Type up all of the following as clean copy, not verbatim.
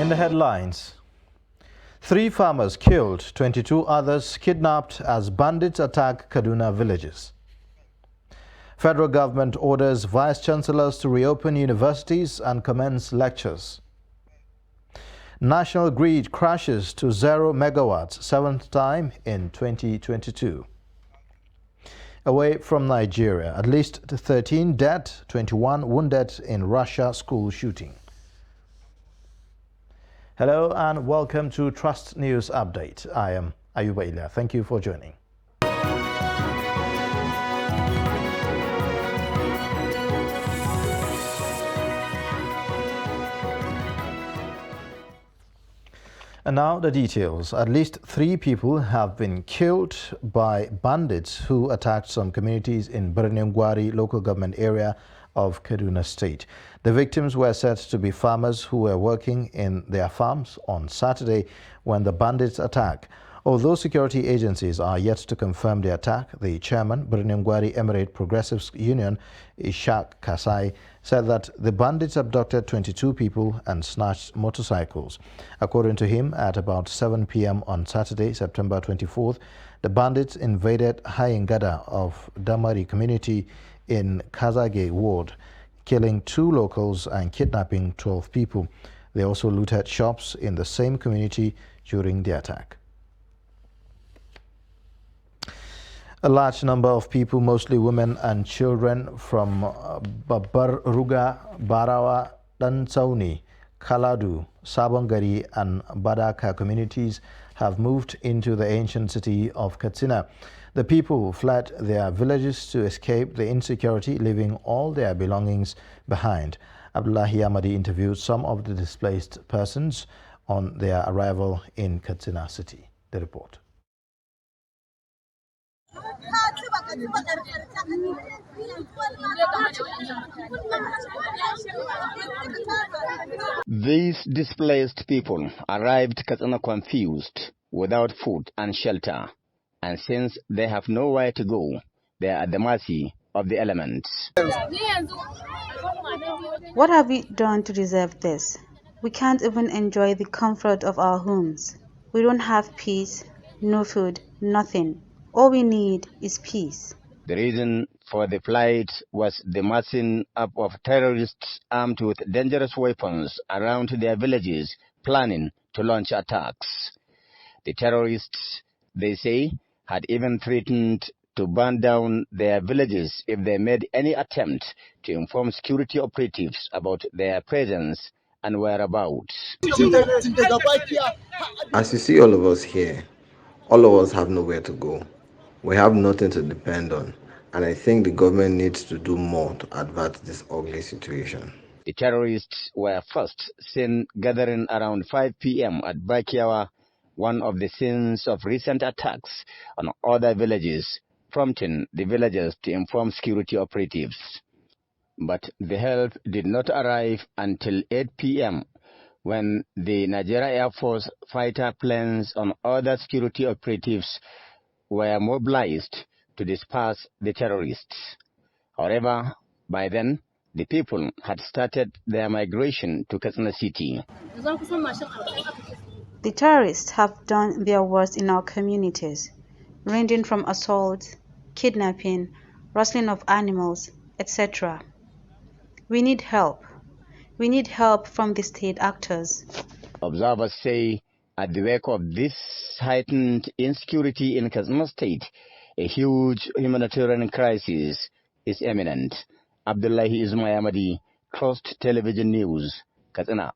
In the headlines, 3 farmers killed, 22 others kidnapped as bandits attack Kaduna villages. Federal government orders vice-chancellors to reopen universities and commence lectures. National grid crashes to 0 megawatts, 7th time in 2022. Away from Nigeria, at least 13 dead, 21 wounded in Russia school shooting. Hello and welcome to Trust News Update. I am Ayuba Ilya. Thank you for joining. And now the details. At least 3 people have been killed by bandits who attacked some communities in Gwari local government area of Kaduna State. The victims were said to be farmers who were working in their farms on Saturday when the bandits attacked. Although security agencies are yet to confirm the attack, the chairman, Gwari Emirate Progressive Union, Ishaq Kasai, said that the bandits abducted 22 people and snatched motorcycles. According to him, at about 7 p.m. on Saturday, September 24th, the bandits invaded Hayingada of Damari community in Kazage ward, killing 2 locals and kidnapping 12 people. They also looted shops in the same community during the attack. A large number of people, mostly women and children from Babbaruga, Barawa, Dansauni, Kaladu, Sabongari and Badaka communities have moved into the ancient city of Katsina. The people fled their villages to escape the insecurity, leaving all their belongings behind. Abdullahi Ahmadi interviewed some of the displaced persons on their arrival in Katsina city. The report. These displaced people arrived Katsina confused, without food and shelter, and since they have nowhere to go, they are at the mercy of the elements. What have we done to deserve this? We can't even enjoy the comfort of our homes. We don't have peace, no food, nothing. All we need is peace. The reason for the flight was the massing up of terrorists armed with dangerous weapons around their villages, planning to launch attacks. The terrorists, they say, had even threatened to burn down their villages if they made any attempt to inform security operatives about their presence and whereabouts. As you see all of us here, all of us have nowhere to go. We have nothing to depend on, and I think the government needs to do more to avert this ugly situation. The terrorists were first seen gathering around 5 p.m. at Bakiawa, one of the scenes of recent attacks on other villages, prompting the villagers to inform security operatives. But the help did not arrive until 8 p.m. when the Nigeria Air Force fighter planes and other security operatives were mobilized to disperse the terrorists. However, by then, the people had started their migration to Katsina city. The terrorists have done their worst in our communities, ranging from assault, kidnapping, rustling of animals, etc. We need help. We need help from the state actors. Observers say, at the wake of this heightened insecurity in Katsina State, a huge humanitarian crisis is imminent. Abdullahi Ahmadi, Trust Television News, Katsina.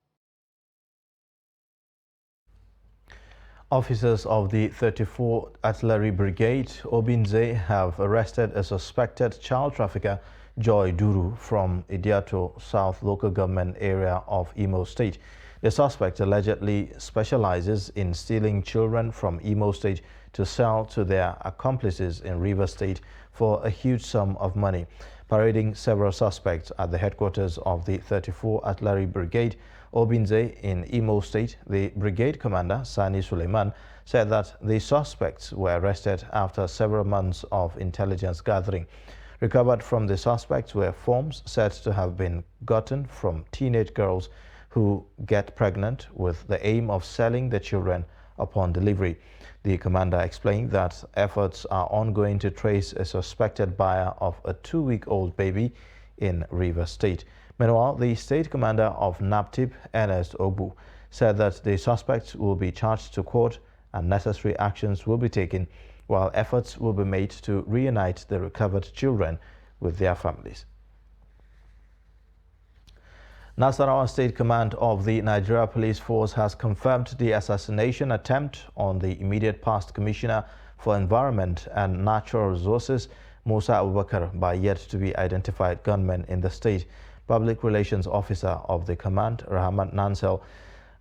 Officers of the 34th Artillery Brigade, Obinze, have arrested a suspected child trafficker, Joy Duru, from Idiato South local government area of Imo State. The suspect allegedly specializes in stealing children from Imo State to sell to their accomplices in Rivers State for a huge sum of money. Parading several suspects at the headquarters of the 34th Artillery Brigade, Obinze, in Imo State, the brigade commander, Sani Suleiman, said that the suspects were arrested after several months of intelligence gathering. Recovered from the suspects were forms said to have been gotten from teenage girls who get pregnant with the aim of selling the children upon delivery. The commander explained that efforts are ongoing to trace a suspected buyer of a 2-week-old baby in Rivers State. Meanwhile, the state commander of NAPTIP, Ernest Ogbu, said that the suspects will be charged to court and necessary actions will be taken, while efforts will be made to reunite the recovered children with their families. Nasarawa State Command of the Nigeria Police Force has confirmed the assassination attempt on the immediate past Commissioner for Environment and Natural Resources, Musa Abubakar, by yet-to-be-identified gunmen in the state. Public Relations Officer of the command, Rahmat Nansel,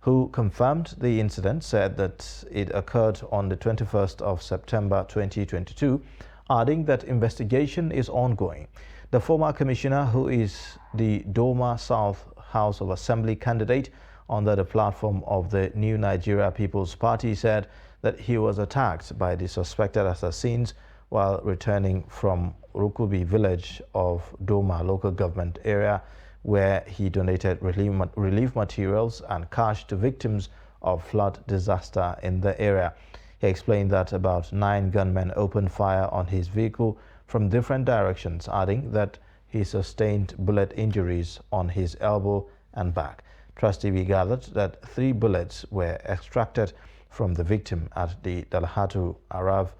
who confirmed the incident, said that it occurred on the 21st of September 2022, adding that investigation is ongoing. The former commissioner, who is the Doma South House of Assembly candidate under the platform of the New Nigeria People's Party, said that he was attacked by the suspected assassins while returning from Rukubi village of Doma local government area, where he donated relief materials and cash to victims of flood disaster in the area. He explained that about 9 gunmen opened fire on his vehicle from different directions, adding that he sustained bullet injuries on his elbow and back. Trust TV gathered that 3 bullets were extracted from the victim at the Dalhatu Arav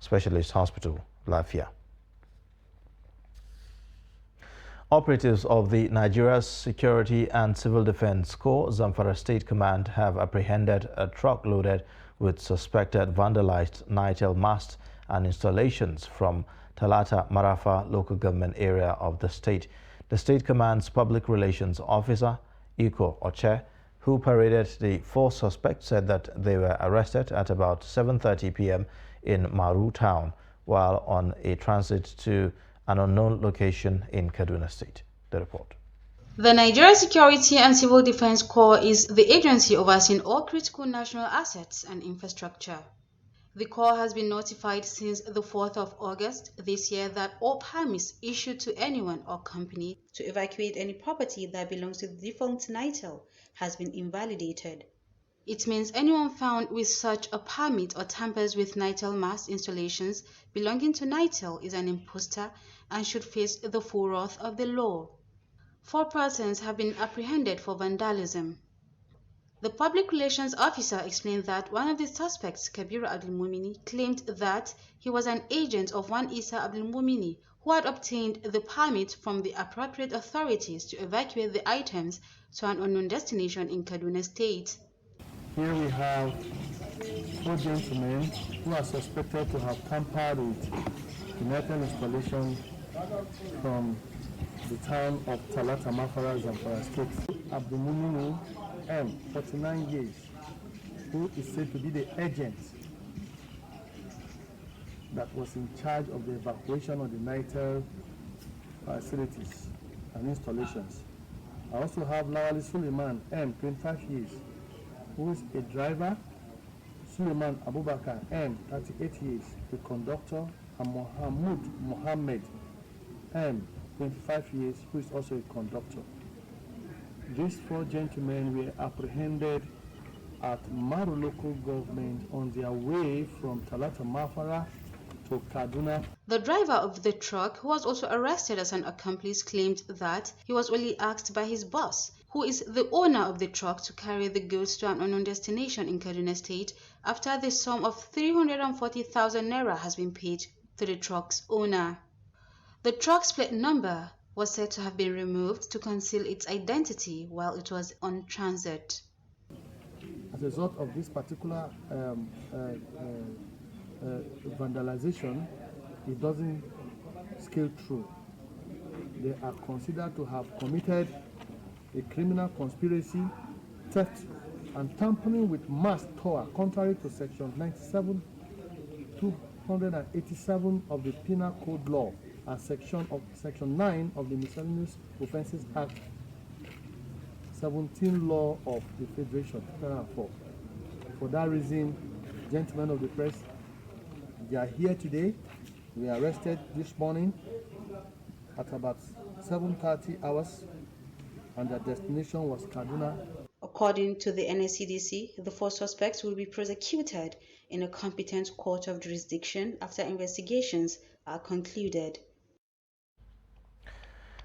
Specialist Hospital, Lafia. Operatives of the Nigeria's Security and Civil Defense Corps, Zamfara State Command, have apprehended a truck loaded with suspected vandalized Nitel masts and installations from Talata Marafa local government area of the state. The State Command's Public Relations Officer, Iko Oche, who paraded the 4 suspects, said that they were arrested at about 7:30 p.m. in Maru town while on a transit to an unknown location in Kaduna State. The report. The Nigeria Security and Civil Defense Corps is the agency overseeing all critical national assets and infrastructure. The Corps has been notified since the 4th of August this year that all permits issued to anyone or company to evacuate any property that belongs to the defunct Nitel has been invalidated. It means anyone found with such a permit or tampers with Nitel mast installations belonging to Nitel is an imposter and should face the full wrath of the law. 4 persons have been apprehended for vandalism. The Public Relations Officer explained that one of the suspects, Kabiru Abdulmumini, claimed that he was an agent of one Isa Abdulmumini who had obtained the permit from the appropriate authorities to evacuate the items to an unknown destination in Kaduna State. Here we have 4 gentlemen who are suspected to have tampered with the metal installation from the town of Talata Mafara, Zamfara State. Abdulmumini M, 49 years, who is said to be the agent that was in charge of the evacuation of the Nitel facilities and installations. I also have Lawali Suleiman M, 25 years, who is a driver, Suleiman Abubakar M, 38 years, the conductor, and Mohammed Mohammed M, 25 years, who is also a conductor. These 4 gentlemen were apprehended at Maru local government on their way from Talata Mafara to Kaduna. The driver of the truck, who was also arrested as an accomplice, claimed that he was only asked by his boss, who is the owner of the truck, to carry the goods to an unknown destination in Kaduna State after the sum of 340,000 naira has been paid to the truck's owner. The truck's plate number was said to have been removed to conceal its identity while it was on transit. As a result of this particular vandalization, it doesn't scale through. They are considered to have committed a criminal conspiracy, theft, and tampering with mass tower, contrary to Section 287 of the Penal Code Law and Section 9 of the Miscellaneous Offences Act 17 Law of the Federation 2004. For that reason, gentlemen of the press, they are here today. We arrested this morning at about 7:30 hours, and their destination was Kaduna According to the NSCDC, the 4 suspects will be prosecuted in a competent court of jurisdiction after investigations are concluded.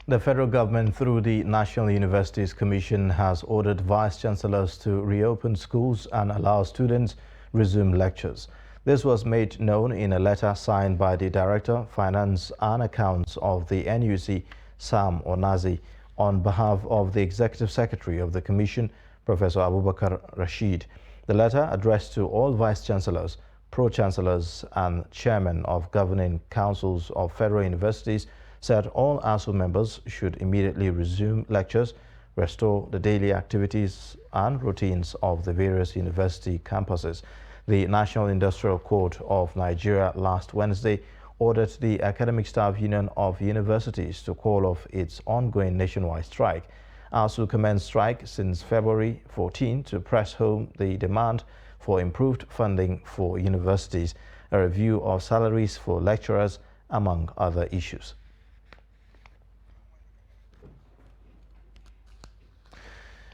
The federal government, through the National Universities Commission, has ordered vice chancellors to reopen schools and allow students resume lectures. This was made known in a letter signed by the Director, Finance and Accounts of the NUC, Sam Onazi, on behalf of the Executive Secretary of the Commission, Professor Abubakar Rashid. The letter, addressed to all vice chancellors, pro-chancellors and chairmen of governing councils of federal universities, said all ASUU members should immediately resume lectures, restore the daily activities and routines of the various university campuses. The National Industrial Court of Nigeria last Wednesday ordered the Academic Staff Union of Universities to call off its ongoing nationwide strike. ASUU commenced strike since February 14 to press home the demand for improved funding for universities, a review of salaries for lecturers, among other issues.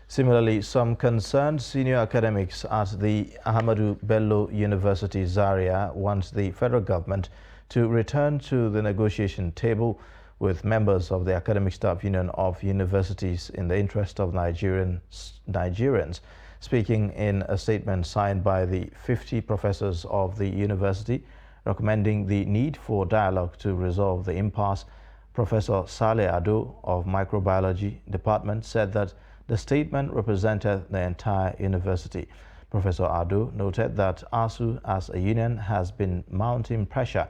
Similarly, some concerned senior academics at the Ahmadu Bello University Zaria want the federal government to return to the negotiation table with members of the Academic Staff Union of Universities in the interest of Nigerians. Speaking in a statement signed by the 50 professors of the university recommending the need for dialogue to resolve the impasse, Professor Saleh Ado of Microbiology Department said that the statement represented the entire university. Professor Ado noted that ASUU as a union has been mounting pressure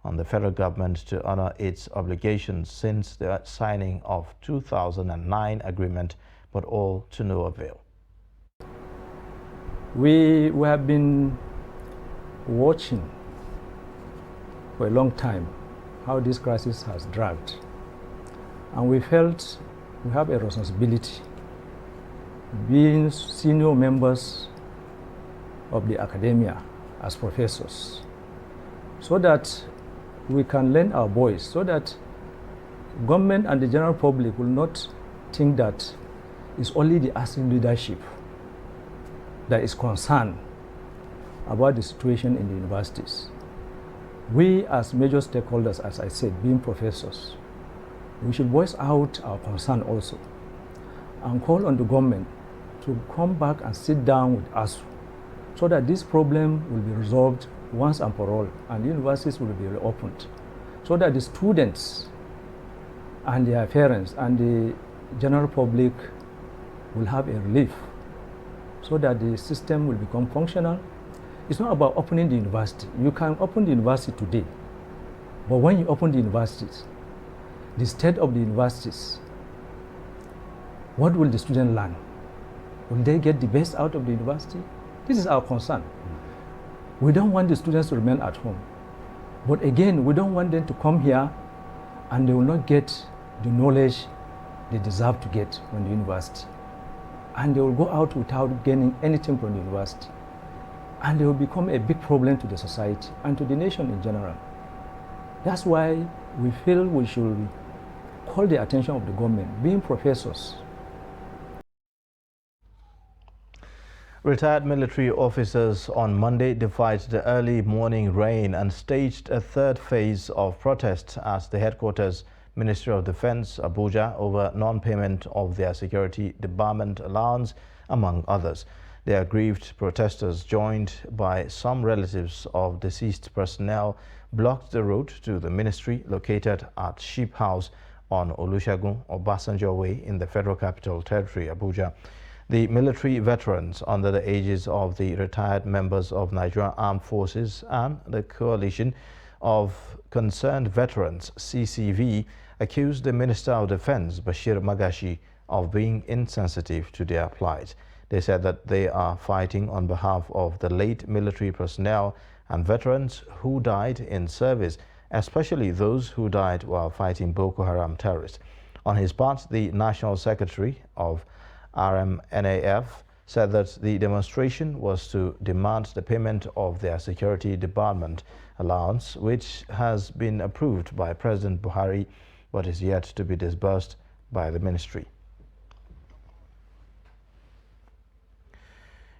on the federal government to honor its obligations since the signing of 2009 agreement, but all to no avail. We have been watching for a long time how this crisis has dragged, and we felt we have a responsibility, being senior members of the academia as professors, so that we can lend our voice, so that government and the general public will not think that it's only the ASUU leadership that is concerned about the situation in the universities. We as major stakeholders, as I said, being professors, we should voice out our concern also and call on the government to come back and sit down with us so that this problem will be resolved once and for all, and the universities will be reopened, so that the students and their parents and the general public will have a relief, so that the system will become functional. It's not about opening the university. You can open the university today, but when you open the universities, the state of the universities, what will the student learn? Will they get the best out of the university? This is our concern. We don't want the students to remain at home. But again, we don't want them to come here and they will not get the knowledge they deserve to get from the university. And they will go out without gaining anything from the university. And they will become a big problem to the society and to the nation in general. That's why we feel we should call the attention of the government, being professors. Retired military officers on Monday defied the early morning rain and staged a third phase of protest at the headquarters, Ministry of Defense, Abuja, over non-payment of their security debarment allowance, among others. The aggrieved protesters, joined by some relatives of deceased personnel, blocked the road to the ministry located at Sheep House on Olusegun Obasanjo Way in the Federal Capital Territory, Abuja. The military veterans under the ages of the retired members of Nigerian Armed Forces and the Coalition of Concerned Veterans, CCV, accused the Minister of Defense, Bashir Magashi, of being insensitive to their plight. They said that they are fighting on behalf of the late military personnel and veterans who died in service, especially those who died while fighting Boko Haram terrorists. On his part, the National Secretary of RMNAF said that the demonstration was to demand the payment of their security debarment allowance, which has been approved by President Buhari but is yet to be disbursed by the ministry.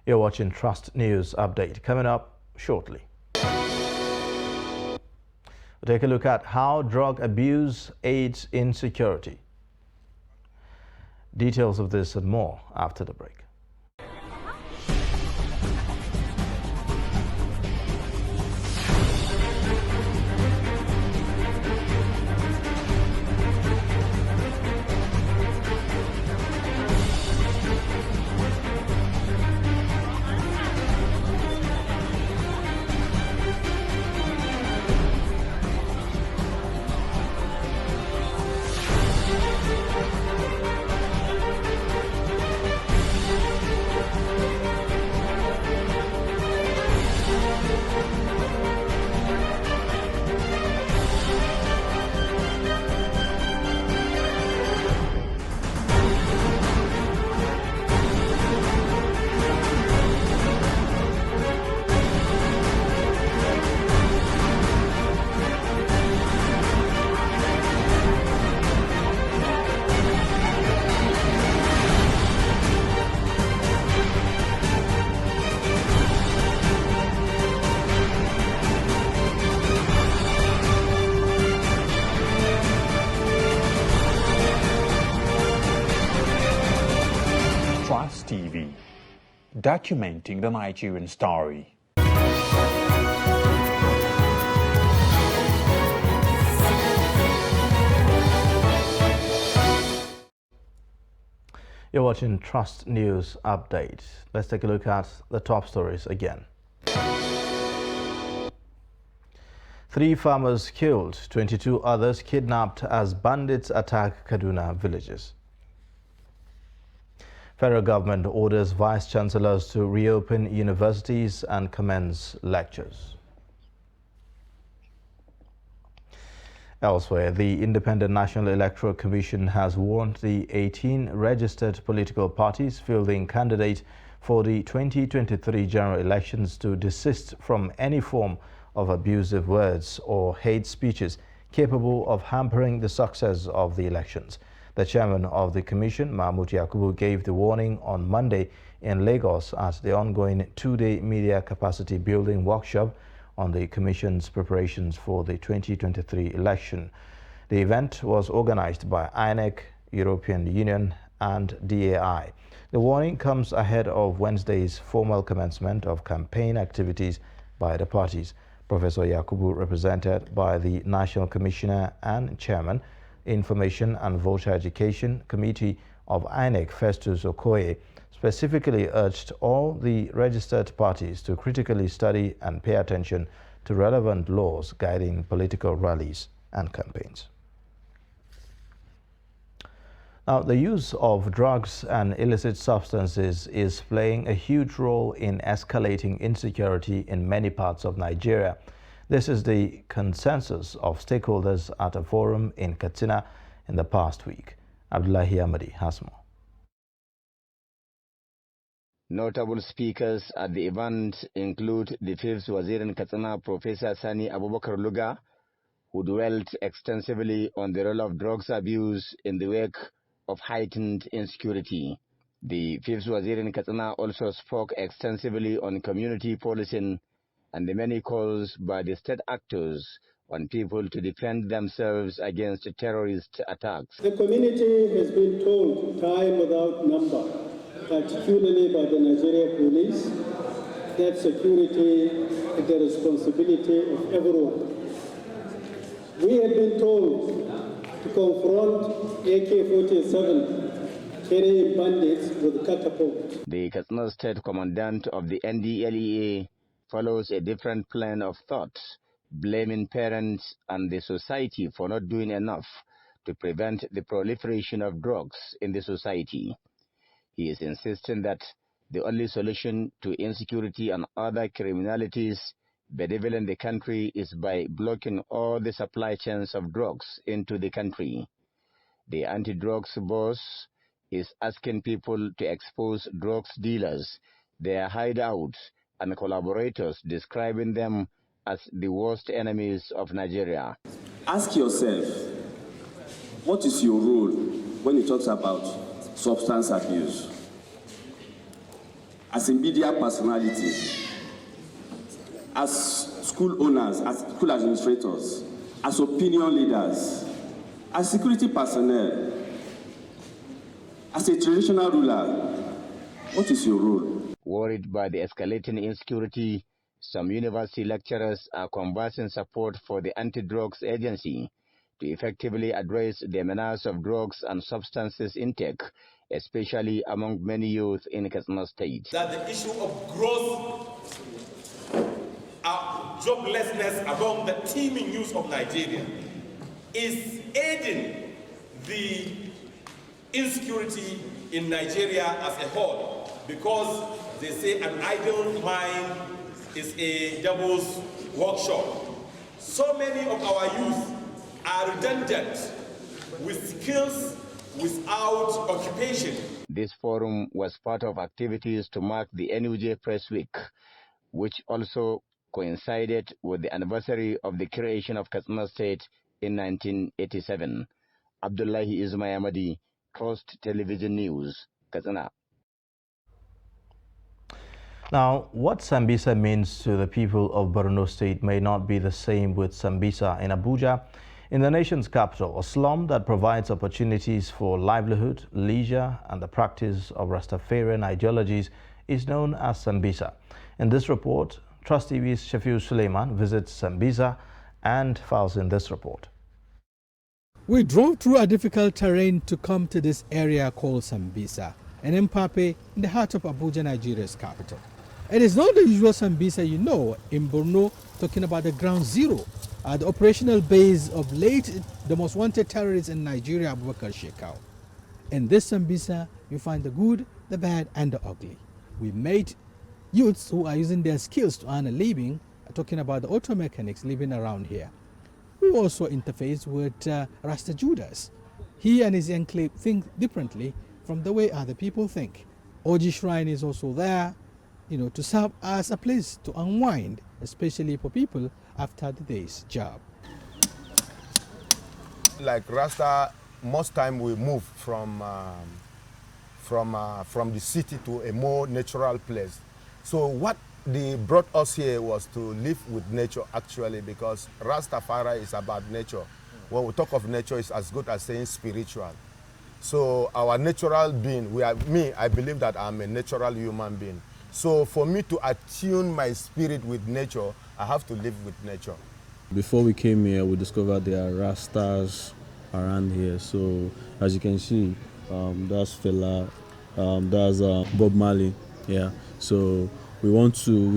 You're watching Trust News Update. Coming up shortly. We'll take a look at how drug abuse aids insecurity. Details of this and more after the break. TV, documenting the Nigerian story. You're watching Trust News Update. Let's take a look at the top stories again. 3 farmers killed, 22 others kidnapped as bandits attack Kaduna villages. Federal government orders vice chancellors to reopen universities and commence lectures. Elsewhere, the Independent National Electoral Commission has warned the 18 registered political parties fielding candidates for the 2023 general elections to desist from any form of abusive words or hate speeches capable of hampering the success of the elections. The chairman of the commission, Mahmoud Yakubu, gave the warning on Monday in Lagos at the ongoing 2-day media capacity building workshop on the commission's preparations for the 2023 election. The event was organized by INEC, European Union, and DAI. The warning comes ahead of Wednesday's formal commencement of campaign activities by the parties. Professor Yakubu, represented by the National Commissioner and Chairman, Information and Voter Education Committee of INEC, Festus Okoye, specifically urged all the registered parties to critically study and pay attention to relevant laws guiding political rallies and campaigns. Now, the use of drugs and illicit substances is playing a huge role in escalating insecurity in many parts of Nigeria. This is the consensus of stakeholders at a forum in Katsina in the past week. Abdullahi Amadi has more. Notable speakers at the event include the 5th Wazir in Katsina, Professor Sani Abubakar Luga, who dwelt extensively on the role of drugs abuse in the wake of heightened insecurity. The 5th Wazir in Katsina also spoke extensively on community policing and the many calls by the state actors on people to defend themselves against terrorist attacks. The community has been told time without number, particularly by the Nigeria police, that security is the responsibility of everyone. We have been told to confront AK-47 carrying bandits with catapults. The Katsina State Commandant of the NDLEA follows a different plan of thought, blaming parents and the society for not doing enough to prevent the proliferation of drugs in the society. He is insisting that the only solution to insecurity and other criminalities bedeviling the country is by blocking all the supply chains of drugs into the country. The anti-drugs boss is asking people to expose drugs dealers, their hideouts, and collaborators, describing them as the worst enemies of Nigeria. Ask yourself, what is your role when it talks about substance abuse? as a media personality, as school owners, as school administrators, as opinion leaders, as security personnel, as a traditional ruler, what is your role? Worried by the escalating insecurity, some university lecturers are conversing support for the anti-drugs agency to effectively address the menace of drugs and substances intake, especially among many youth in Katsina State. That the issue of growth, joblessness among the teeming youth of Nigeria is aiding the insecurity in Nigeria as a whole, because they say an idle mind is a devil's workshop. So many of our youth are redundant with skills without occupation. This forum was part of activities to mark the NUJ Press Week, which also coincided with the anniversary of the creation of Katsina State in 1987. Abdullahi Ismail, Trust Television News, Katsina. Now, what Sambisa means to the people of Borno State may not be the same with Sambisa in Abuja. In the nation's capital, a slum that provides opportunities for livelihood, leisure, and the practice of Rastafarian ideologies is known as Sambisa. In this report, Trust TV's Shafiu Suleiman visits Sambisa and files in this report. We drove through a difficult terrain to come to this area called Sambisa, an Mpape in the heart of Abuja, Nigeria's capital. It is not the usual Sambisa you know in Borno, talking about the ground zero, the operational base of the most wanted terrorist in Nigeria, Abubakar Shekau. In this Sambisa, you find the good, the bad, and the ugly. We met youths who are using their skills to earn a living, talking about the auto mechanics living around here. We also interface with Rasta Judas. He and his enclave think differently from the way other people think. Oji Shrine is also there, to serve as a place to unwind, especially for people after the day's job. Like Rasta, most time we move from the city to a more natural place. So what they brought us here was to live with nature actually, because Rastafari is about nature. When we talk of nature, it's as good as saying spiritual. So our natural being, I believe that I'm a natural human being. So for me to attune my spirit with nature, I have to live with nature. Before we came here, we discovered there are Rastas around here. So as you can see, that's Fela, that's Bob Marley. Yeah. So we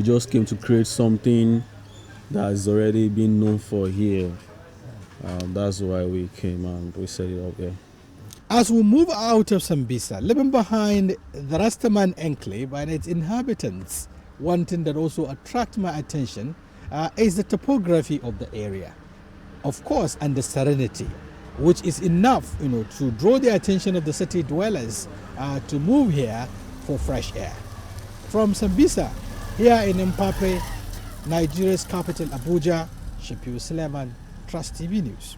just came to create something that has already been known for here. That's why we came and we set it up here. As we move out of Sambisa, leaving behind the Rastaman enclave and its inhabitants, one thing that also attracts my attention is the topography of the area. Of course, and the serenity, which is enough, to draw the attention of the city dwellers to move here for fresh air. From Sambisa, here in Mpape, Nigeria's capital Abuja, Shafiu Suleiman, Trust TV News.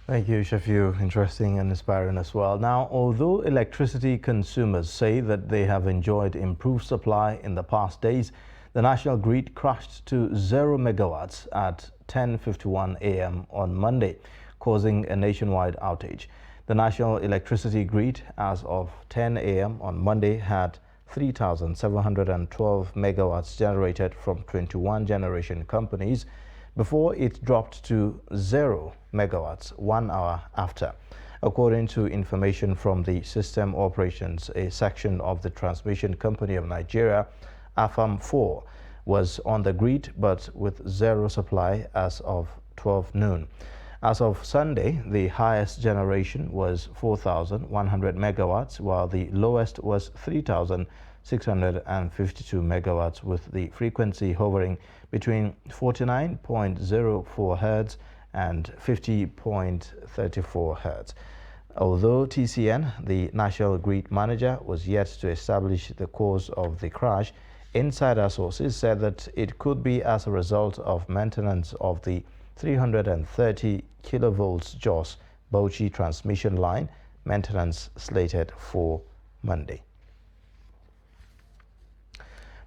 Thank you, Shafiu. Interesting and inspiring as well. Now, although electricity consumers say that they have enjoyed improved supply in the past days, the national grid crashed to 0 megawatts at 10:51 a.m. on Monday, causing a nationwide outage. The national electricity grid, as of 10 a.m. on Monday, had 3,712 megawatts generated from 21 generation companies before it dropped to 0 megawatts 1 hour after. According to information from the System Operations, a section of the Transmission Company of Nigeria, AFAM 4, was on the grid but with zero supply as of 12 noon. As of Sunday, the highest generation was 4,100 megawatts, while the lowest was 3,652 megawatts, with the frequency hovering between 49.04 Hz and 50.34 Hz. Although TCN, the National Grid Manager, was yet to establish the cause of the crash, insider sources said that it could be as a result of maintenance of the 330 kilovolts Jos Bauchi transmission line, maintenance slated for Monday.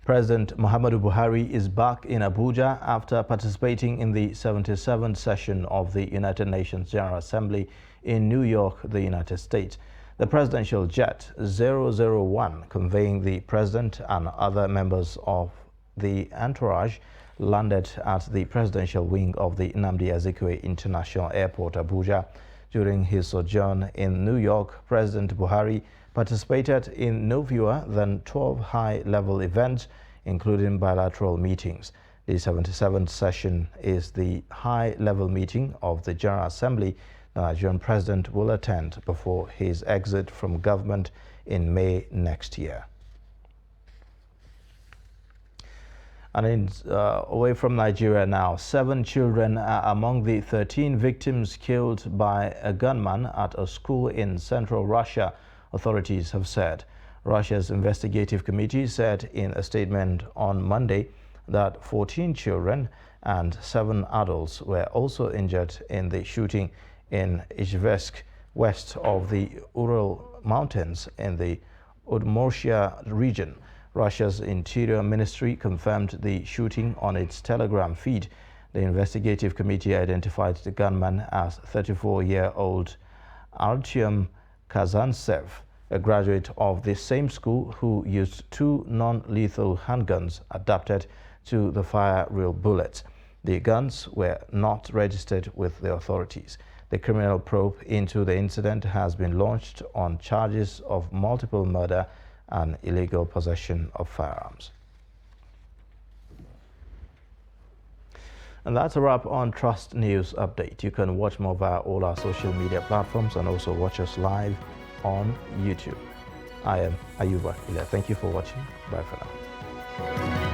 President Muhammadu Buhari is back in Abuja after participating in the 77th session of the United Nations General Assembly in New York, the United States. The presidential jet 001 conveying the president and other members of the entourage landed at the presidential wing of the Nnamdi Azikiwe International Airport, Abuja. During his sojourn in New York, President Buhari participated in no fewer than 12 high-level events, including bilateral meetings. The 77th session is the high-level meeting of the General Assembly the Nigerian president will attend before his exit from government in May next year. And away from Nigeria now, 7 children are among the 13 victims killed by a gunman at a school in central Russia, authorities have said. Russia's investigative committee said in a statement on Monday that 14 children and 7 adults were also injured in the shooting in Izhevsk, west of the Ural Mountains in the Udmurtia region. Russia's Interior Ministry confirmed the shooting on its Telegram feed. The investigative committee identified the gunman as 34-year-old Artyom Kazantsev, a graduate of the same school who used 2 non-lethal handguns adapted to the fire real bullets. The guns were not registered with the authorities. The criminal probe into the incident has been launched on charges of multiple murder and illegal possession of firearms. And that's a wrap on Trust News Update. You can watch more via all our social media platforms and also watch us live on YouTube. I am Ayuba Ila. Thank you for watching. Bye for now.